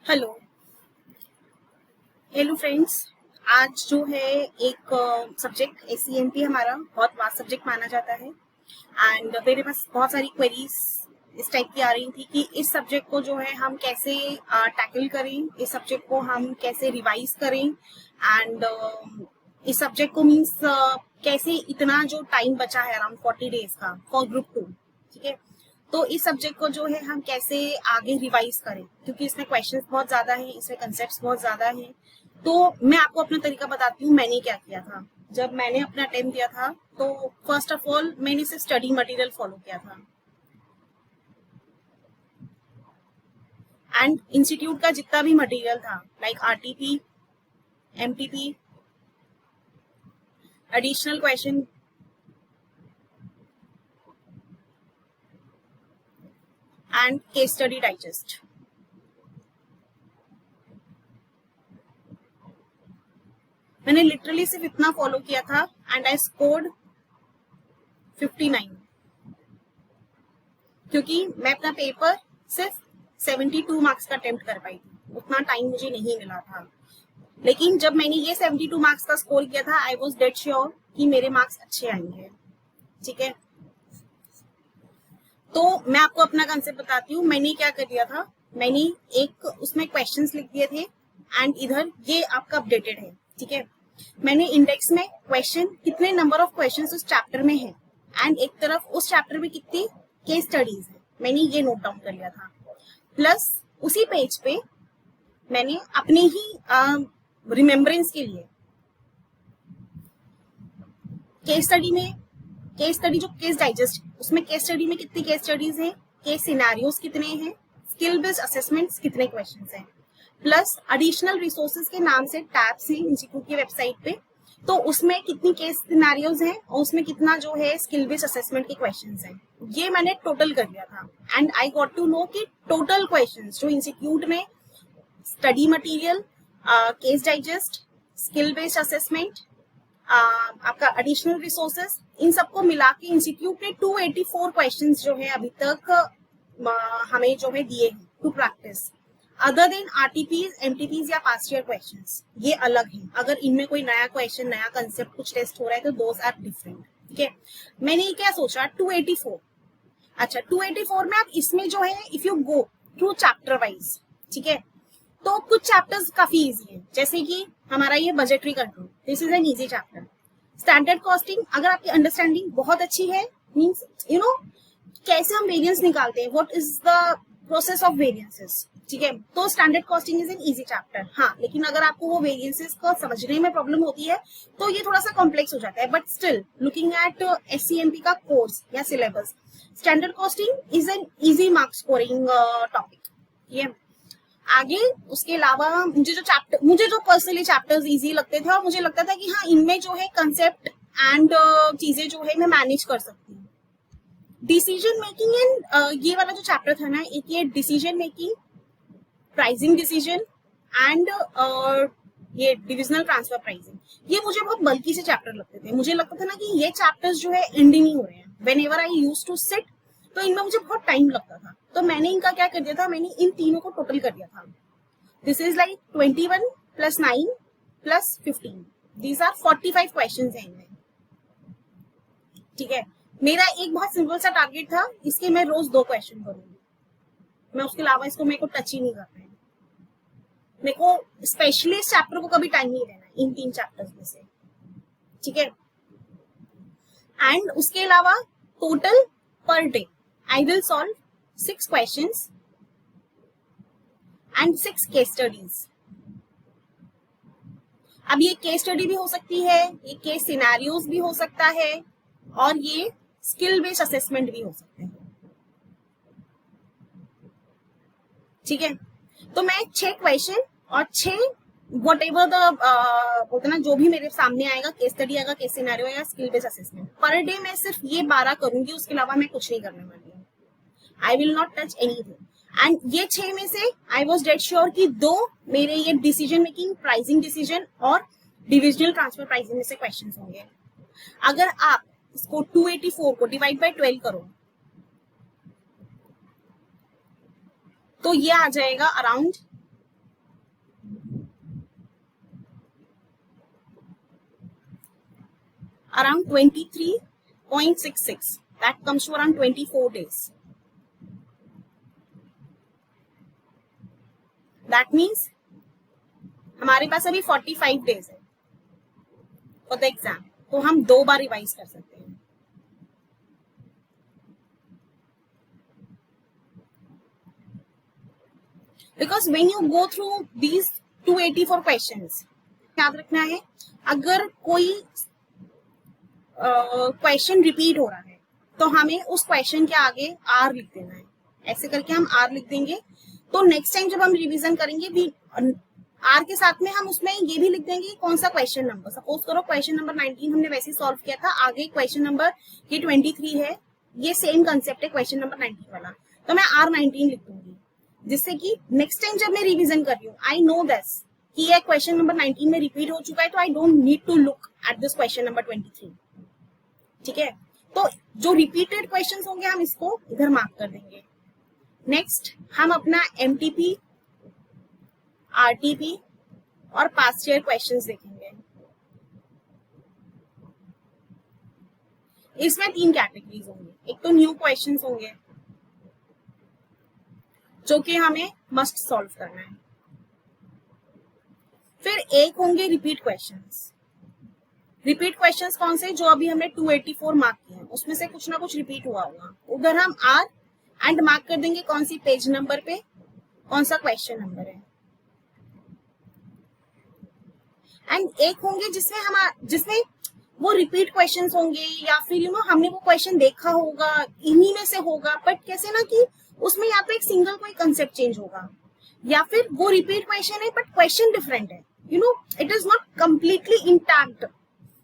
Hello hello friends. आज जो है एक सब्जेक्ट एसईएमपी हमारा बहुत वास्ट सब्जेक्ट माना जाता है एंड मेरे पास बहुत सारी क्वेरीज इस टाइप की आ रही थी कि इस सब्जेक्ट को जो है हम कैसे टैकल करें, इस सब्जेक्ट को हम कैसे रिवाइज करें एंड इस सब्जेक्ट को मीन्स कैसे इतना जो टाइम बचा है अराउंड 40 डेज का फॉर ग्रुप 2। ठीक है, तो इस सब्जेक्ट को जो है हम कैसे आगे रिवाइज करें, क्योंकि इसमें क्वेश्चंस बहुत ज्यादा हैं, इसमें कंसेप्ट्स बहुत ज्यादा हैं। तो मैं आपको अपना तरीका बताती हूँ मैंने क्या किया था। जब मैंने अपना अटेम्प्ट दिया था तो फर्स्ट ऑफ ऑल मैंने सिर्फ स्टडी मटेरियल फॉलो किया था एंड इंस्टीट्यूट का जितना भी मटेरियल था like RTP, MTP, additional question and case study digest. मैंने लिटरली सिर्फ इतना फॉलो किया था एंड आई स्कोर्ड 59, क्योंकि मैं अपना पेपर सिर्फ 72 मार्क्स का अटेम्प्ट कर पाई थी, उतना टाइम मुझे नहीं मिला था। लेकिन जब मैंने ये 72 मार्क्स का स्कोर किया था आई वॉज डेड श्योर कि मेरे मार्क्स अच्छे आएंगे। ठीक है, तो मैं आपको अपना कंसेप्ट बताती हूँ। मैंने क्या कर दिया था, मैंने एक उसमें क्वेश्चंस लिख दिए थे एंड इधर ये आपका अपडेटेड है। ठीक है, मैंने इंडेक्स में क्वेश्चन कितने नंबर ऑफ क्वेश्चंस उस चैप्टर में है एंड एक तरफ उस चैप्टर में कितनी केस स्टडीज है, मैंने ये नोट डाउन कर लिया था। प्लस उसी पेज पे मैंने अपने ही रिमेम्बरेंस के लिए केस स्टडी में, केस स्टडी जो केस डाइजेस्ट, उसमें केस स्टडी में कितनी केस स्टडीज हैं, केस सिनेरियोस कितने हैं, स्किल बेस्ड असेसमेंट्स कितने क्वेश्चंस हैं, प्लस एडिशनल रिसोर्सेज के नाम से टैब्स हैं इंस्टीट्यूट की वेबसाइट पे, तो उसमें कितनी केस सिनेरियोज हैं और उसमें कितना जो है स्किल बेस्ड असेसमेंट के क्वेश्चंस हैं, ये मैंने टोटल कर लिया था। And I got to know कि टोटल क्वेश्चंस जो इंस्टीट्यूट में study material, case digest, skill based assessment, आपका एडिशनल रिसोर्सेज, इन सबको मिला के इंस्टीट्यूट ने 284 क्वेश्चंस जो है अभी तक हमें जो है दिए हैं to practice, other than RTPs, MTPs या पास्ट ईयर क्वेश्चंस। ये अलग है, अगर इनमें कोई नया क्वेश्चन, नया कंसेप्ट कुछ टेस्ट हो रहा है तो दोज आर डिफरेंट। ठीक है, मैंने क्या सोचा 284, अच्छा 284 में आप इसमें जो है if you go through chapter wise, ठीक है, तो कुछ चैप्टर्स काफी इजी है, जैसे कि हमारा ये budgetary control, this is an easy chapter. Standard costing, अगर आपकी अंडरस्टैंडिंग बहुत अच्छी है, मींस यू नो कैसे हम वेरिएंस निकालते हैं, what is the process of variances, ठीक है, तो standard costing is an easy chapter. हाँ, लेकिन अगर आपको वो वेरिएंसेस को समझने में प्रॉब्लम होती है तो ये थोड़ा सा कॉम्प्लेक्स हो जाता है, बट स्टिल लुकिंग एट एससीएमपी का कोर्स या syllabus, standard costing is an easy mark scoring topic. ये आगे उसके अलावा मुझे जो पर्सनली चैप्टर्स इजी लगते थे और मुझे लगता था कि हाँ इनमें जो है कंसेप्ट एंड चीजें जो है मैं मैनेज कर सकती हूँ। डिसीजन मेकिंग एंड ये वाला जो चैप्टर था ना, एक ये decision making, pricing decision and ये डिविजनल ट्रांसफर प्राइसिंग, ये मुझे बहुत बल्कि से चैप्टर लगते थे। मुझे लगता था ना कि ये चैप्टर्स जो है एंड नहीं हो रहे हैं, whenever I use to sit, तो इनमें मुझे बहुत टाइम लगता था। तो मैंने इनका क्या कर दिया था, मैंने इन तीनों को टोटल कर दिया था। This is like 21 + 9 + 15, these are 45 question है इनमें। ठीक है, मेरा एक बहुत सिंपल सा टारगेट था, इसके मैं रोज 2 क्वेश्चन करूंगी, मैं उसके अलावा इसको मेरे को टच ही नहीं करना है, मेरे को स्पेशली इस चैप्टर को कभी टाइम नहीं देना इन 3 चैप्टर्स में से। ठीक है, एंड उसके अलावा total per day I will solve 6 questions and 6 case studies. अब ये केस स्टडी भी हो सकती है, ये केस सिनेरियोज भी हो सकता है और ये स्किल बेस्ड असेसमेंट भी हो सकते हैं। ठीक है, तो मैं 6 क्वेश्चन और 6 वट एवर द बोलते ना जो भी मेरे सामने आएगा, केस स्टडी आएगा, केस सिनेरियो या skill based assessment, per day मैं सिर्फ ये 12 करूंगी, उसके अलावा मैं कुछ नहीं करने वाली हूँ। I will not touch anything. And ये 6 में से आई वॉज डेड श्योर कि 2 मेरे ये डिसीजन मेकिंग, प्राइसिंग डिसीजन और डिविजनल ट्रांसफर प्राइसिंग में से क्वेश्चन होंगे। अगर आप इसको 284 को डिवाइड बाय 12 करो तो ये आ जाएगा around around 23.66. That comes to around 24 days. That means हमारे पास अभी 45 days है for the exam. तो हम 2 बार रिवाइज कर सकते हैं. Because when you go through these 284 questions, याद रखना है अगर कोई क्वेश्चन रिपीट हो रहा है तो हमें उस क्वेश्चन के आगे आर लिख देना है. ऐसे करके हम आर लिख देंगे. तो नेक्स्ट टाइम जब हम रिवीजन करेंगे भी आर के साथ में हम उसमें ये भी लिख देंगे कौन सा क्वेश्चन नंबर. सपोज करो क्वेश्चन नंबर 19 हमने वैसे सॉल्व किया था, आगे क्वेश्चन नंबर ये 23 है, ये सेम कंसेप्ट है क्वेश्चन नंबर 19 वाला, तो मैं R19 लिख दूंगी, जिससे कि नेक्स्ट टाइम जब मैं रिवीजन कर रही हूँ आई नो दिस कि ये क्वेश्चन नंबर 19 में रिपीट हो चुका है, तो I don't need to look at this question number 23. ठीक है, तो जो रिपीटेड क्वेश्चंस होंगे हम इसको इधर मार्क कर देंगे. नेक्स्ट हम अपना MTP, RTP और पास्ट ईयर क्वेश्चंस देखेंगे. इसमें 3 कैटेगरीज होंगे. एक तो न्यू क्वेश्चंस होंगे जो कि हमें मस्ट सॉल्व करना है. फिर एक होंगे रिपीट क्वेश्चंस. रिपीट क्वेश्चंस कौन से, जो अभी हमने 284 मार्क किए हैं उसमें से कुछ ना कुछ रिपीट हुआ होगा, उधर हम आर एंड मार्क कर देंगे कौन सी पेज नंबर पे कौन सा क्वेश्चन नंबर है. एंड एक होंगे जिसमें वो रिपीट क्वेश्चंस होंगे या फिर हमने वो क्वेश्चन देखा होगा, इन्हीं में से होगा, बट कैसे ना कि उसमें या तो एक सिंगल कोई कंसेप्ट चेंज होगा या फिर वो रिपीट क्वेश्चन है बट क्वेश्चन डिफरेंट है. It is not completely intact.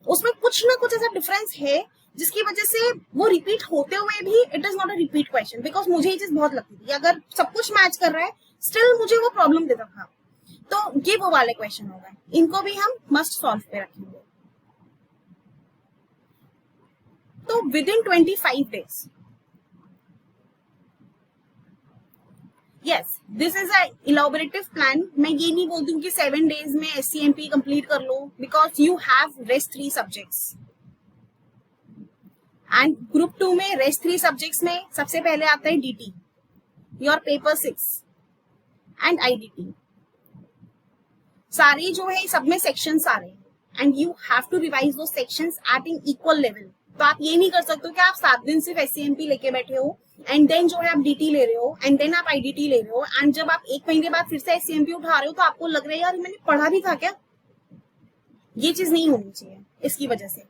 उसमें कुछ ना कुछ ऐसा डिफरेंस है जिसकी वजह से वो रिपीट होते हुए भी it is not a repeat question. Because मुझे ये चीज बहुत लगती थी, अगर सब कुछ मैच कर रहा है स्टिल मुझे वो प्रॉब्लम देता था. तो ये वो वाले क्वेश्चन हो गए, इनको भी हम मस्ट सॉल्व पे रखेंगे. तो within 25 days, yes this is a elaborative plan. मैं ये नहीं बोलती हूँ कि 7 डेज में SCMP कंप्लीट कर लो, because you have rest 3 subjects and group 2 में रेस्ट 3 सब्जेक्ट्स में सबसे पहले आता है DT, your paper 6 and IDT. सारे जो है सब में सेक्शंस आ रहे हैं and you have to revise two sections at an equal level. तो आप ये नहीं कर सकते हो कि आप 7 दिन सिर्फ SCMP लेके बैठे हो एंड देन जो है आप DT ले रहे हो एंड देन आप IDT ले रहे हो एंड जब आप 1 महीने बाद फिर से SCMP उठा रहे हो तो आपको लग रहा है यार मैंने पढ़ा भी था क्या. ये चीज नहीं होनी चाहिए इसकी वजह से.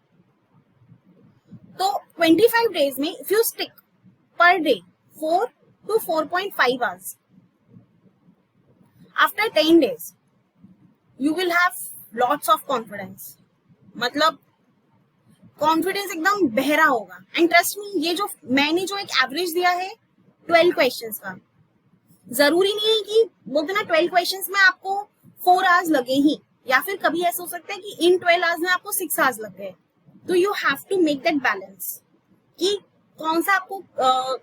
तो 25 डेज में if you stick per day 4 to 4.5 hours, after 10 days you will have lots of confidence. मतलब कॉन्फिडेंस एकदम बहरा होगा. एंड ट्रस्ट मी, ये जो मैंने जो एक एवरेज दिया है 12 क्वेश्चंस का, जरूरी नहीं है कि बोलते ना 12 क्वेश्चंस में आपको 4 आवर्स लगे ही, या फिर कभी ऐसा हो सकता है कि इन 12 आवर्स में आपको 6 आवर्स लग गए. तो you have to make that balance कि कौन सा आपको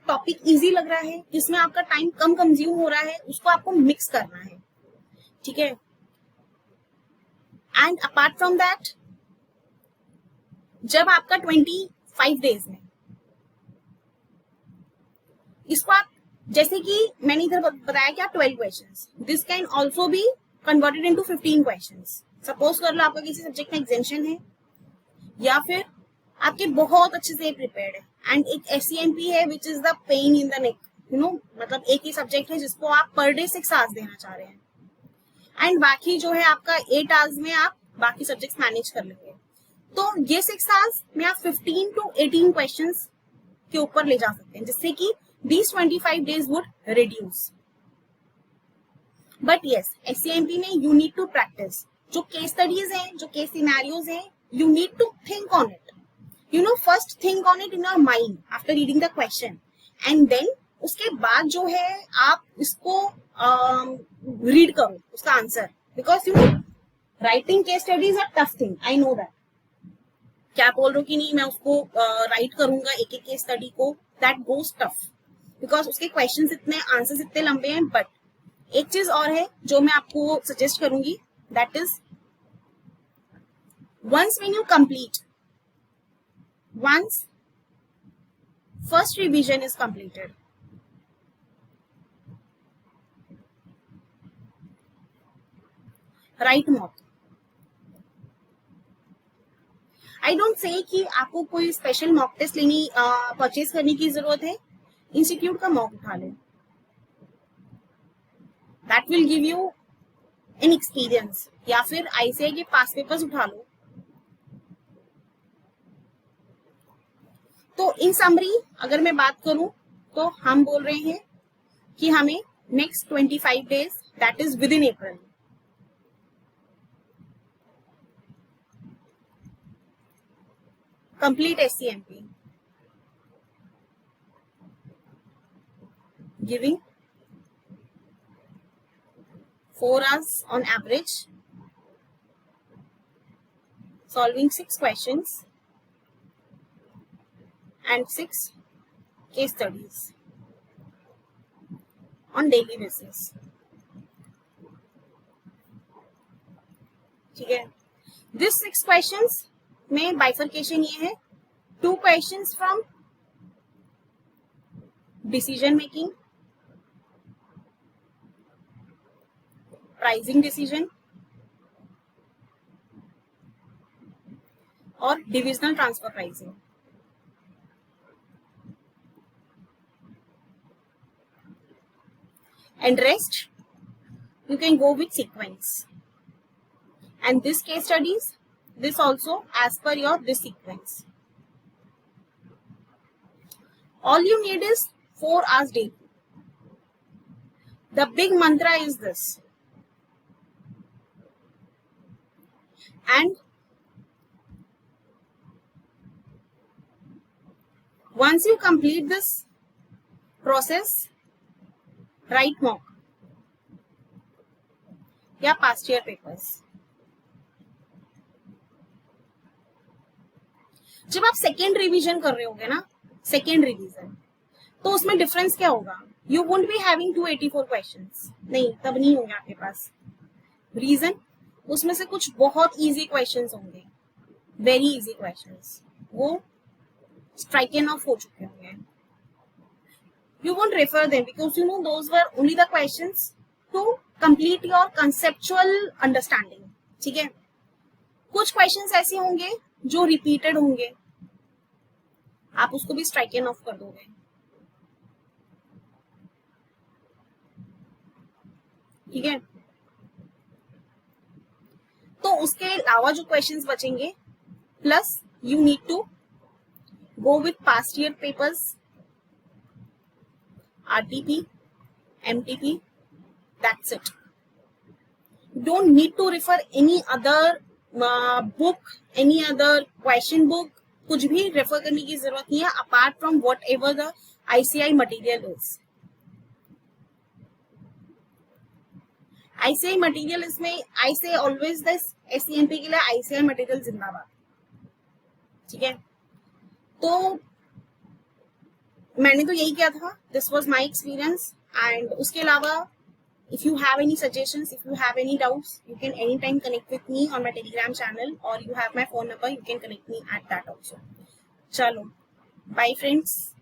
टॉपिक इजी लग रहा है, जिसमें आपका टाइम कम कंज्यूम हो रहा है, उसको आपको मिक्स करना है. ठीक है. एंड अपार्ट फ्रॉम दैट, जब आपका 25 डेज में इसको आप, जैसे कि मैंने इधर बताया कि आप 12 questions, this can also be converted into 15 questions. Suppose कर लो आपका किसी सब्जेक्ट में एग्जेम्पशन है या फिर आपके बहुत अच्छे से प्रिपेयर्ड है एंड एक SCMP है which is the pain in the neck, मतलब एक ही सब्जेक्ट है जिसको आप पर डे 6 आवर्स देना चाह रहे हैं एंड बाकी जो है आपका 8 आवर्स में आप बाकी सब्जेक्ट्स मैनेज कर लेंगे. तो ये 6 आवर्स में आप 15 to 18 क्वेश्चंस के ऊपर ले जा सकते हैं, जिससे कि these 25 days would reduce. But yes, SCMP में you need to practice. जो केस स्टडीज हैं, जो केस सिनेरियोज हैं, you need to think on it. First think on it in your mind after reading the question, and then उसके बाद जो है आप इसको रीड करो उसका answer, because writing case studies are tough thing. I know that. क्या बोल रहे हो कि नहीं मैं उसको राइट करूंगा एक एक केस स्टडी को, दैट गोज टफ बिकॉज उसके क्वेश्चंस इतने, आंसर्स इतने लंबे हैं. बट एक चीज और है जो मैं आपको सजेस्ट करूंगी, that is once when you complete once first revision is completed, write mock. I don't say कि आपको कोई स्पेशल मॉक टेस्ट लेनी परचेज करने की जरूरत है, इंस्टीट्यूट का मॉक उठा लो, that will give you an experience, या फिर आईसीआई के पास पेपर्स उठा लो. तो इन समरी अगर मैं बात करूं तो हम बोल रहे हैं कि हमें next 25 days, that is with in April, complete SCMP, giving 4 hours on average, solving 6 questions and 6 case studies on daily basis. ठीक है. This 6 questions में बाइफर्केशन ये है, 2 questions from decision making, pricing decision और divisional transfer pricing. And rest you can go with sequence. And this case studies, this also as per your this sequence. All you need is 4 hours daily. The big mantra is this. And once you complete this process, write mock या past year papers. जब आप second revision कर रहे होगे ना, second revision, तो उसमें difference क्या होगा? You won't be having 284 questions, नहीं, तब नहीं होंगे आपके पास. रीजन, उसमें से कुछ बहुत इजी क्वेश्चंस होंगे, वेरी इजी क्वेश्चंस, वो स्ट्राइक एंड ऑफ हो चुके होंगे. You won't refer them because you know those were only the questions to complete your conceptual understanding. ठीक है. कुछ क्वेश्चंस ऐसे होंगे जो रिपीटेड होंगे, आप उसको भी स्ट्राइक एंड ऑफ कर दोगे. ठीक है. तो उसके अलावा जो क्वेश्चंस बचेंगे, plus you need to go with past year papers, RTP, MTP, that's it. Don't need to refer any other book, any other question book, कुछ भी रेफर करने की जरूरत नहीं है apart from whatever the ICAI material is. ICAI material इसमें आई से ऑलवेज दिस एससीएमपी के लिए आईसीआई मटीरियल जिंदाबाद. ठीक है. तो मैंने तो यही किया था, this was my experience. And उसके अलावा if you have any suggestions, if you have any doubts, you can anytime connect with me on my Telegram channel, or you have my phone number, you can connect me at that also. Chalo, bye friends.